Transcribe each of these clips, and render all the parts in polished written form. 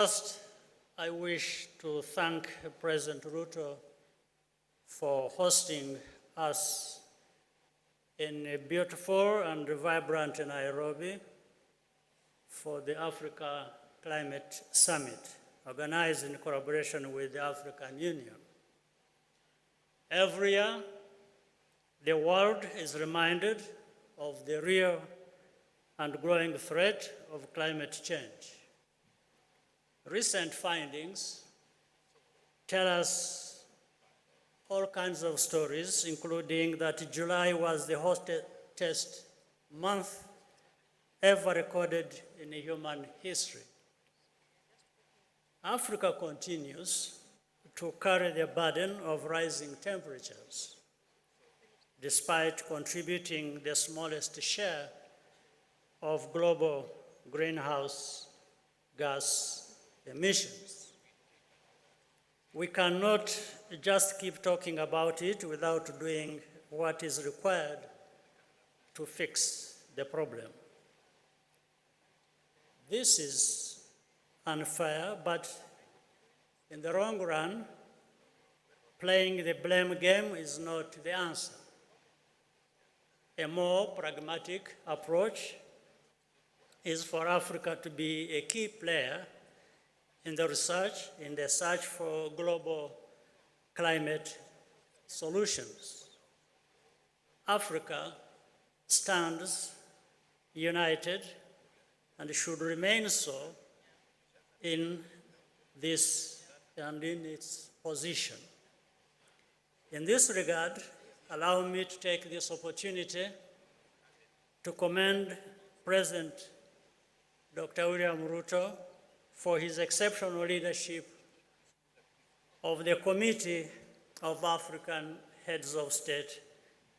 First, I wish to thank President Ruto for hosting us in a beautiful and vibrant Nairobi for the Africa Climate Summit, organized in collaboration with the African Union. Every year, the world is reminded of the real and growing threat of climate change. Recent findings tell us all kinds of stories, including that July was the hottest month ever recorded in human history. Africa continues to carry the burden of rising temperatures, despite contributing the smallest share of global greenhouse gas emissions. We cannot just keep talking about it without doing what is required to fix the problem. This is unfair, but in the long run, playing the blame game is not the answer. A more pragmatic approach is for Africa to be a key player in the search for global climate solutions. Africa stands united and should remain so in this and in its position. In this regard, allow me to take this opportunity to commend President Dr. William Ruto for his exceptional leadership of the Committee of African Heads of State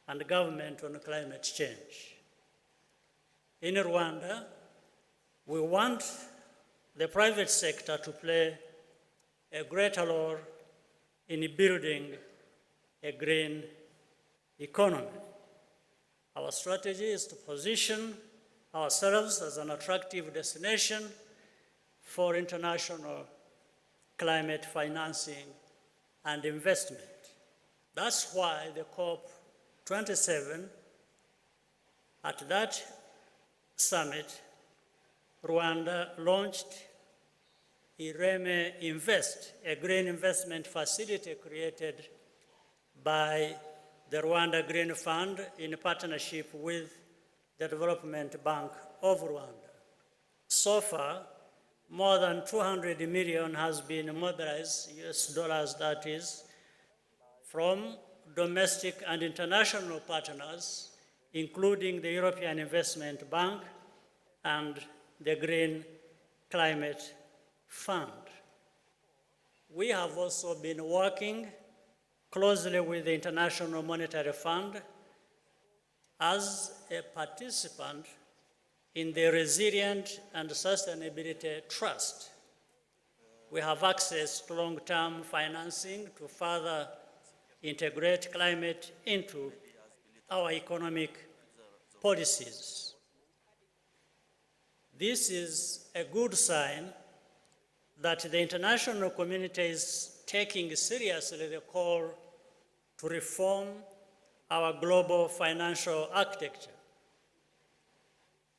and Government on Climate Change. In Rwanda, we want the private sector to play a greater role in building a green economy. Our strategy is to position ourselves as an attractive destination for international climate financing and investment. That's why the COP27, at that summit, Rwanda launched Ireme Invest, a green investment facility created by the Rwanda Green Fund in partnership with the Development Bank of Rwanda. So far, more than 200 million has been mobilized, US dollars that is, from domestic and international partners, including the European Investment Bank and the Green Climate Fund. We have also been working closely with the International Monetary Fund as a participant in the Resilient and Sustainability Trust. We have access to long-term financing to further integrate climate into our economic policies. This is a good sign that the international community is taking seriously the call to reform our global financial architecture.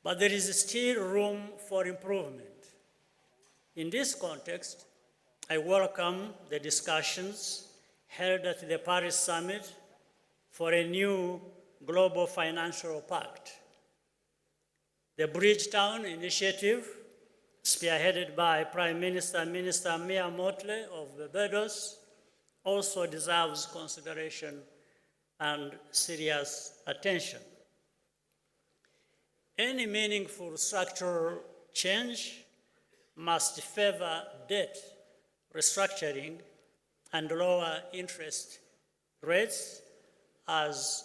But there is still room for improvement. In this context, I welcome the discussions held at the Paris Summit for a new global financial pact. The Bridgetown Initiative, spearheaded by Prime Minister Mia Mottley of Barbados, also deserves consideration and serious attention. Any meaningful structural change must favor debt restructuring and lower interest rates, as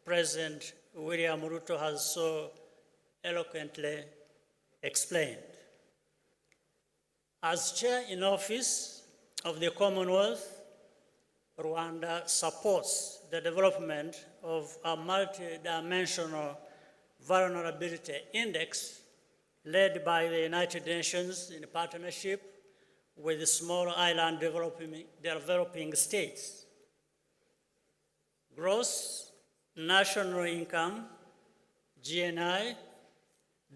President William Ruto has so eloquently explained. As chair in office of the Commonwealth, Rwanda supports the development of a multidimensional vulnerability index led by the United Nations in partnership with small island developing states. Gross national income, GNI,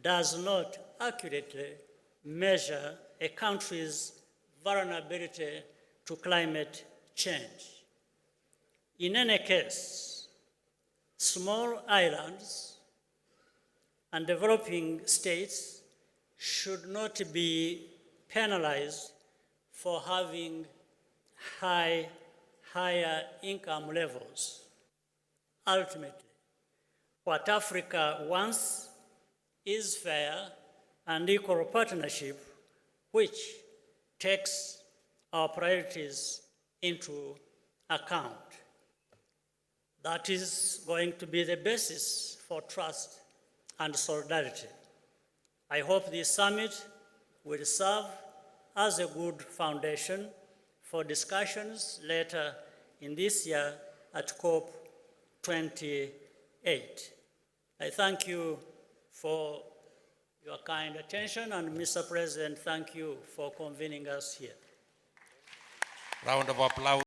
does not accurately measure a country's vulnerability to climate change. In any case, small islands and developing states should not be penalized for having higher income levels. Ultimately, what Africa wants is fair and equal partnership, which takes our priorities into account. That is going to be the basis for trust and solidarity. I hope this summit will serve as a good foundation for discussions later in this year at COP28. I thank you for your kind attention, and Mr. President, thank you for convening us here. Round of applause.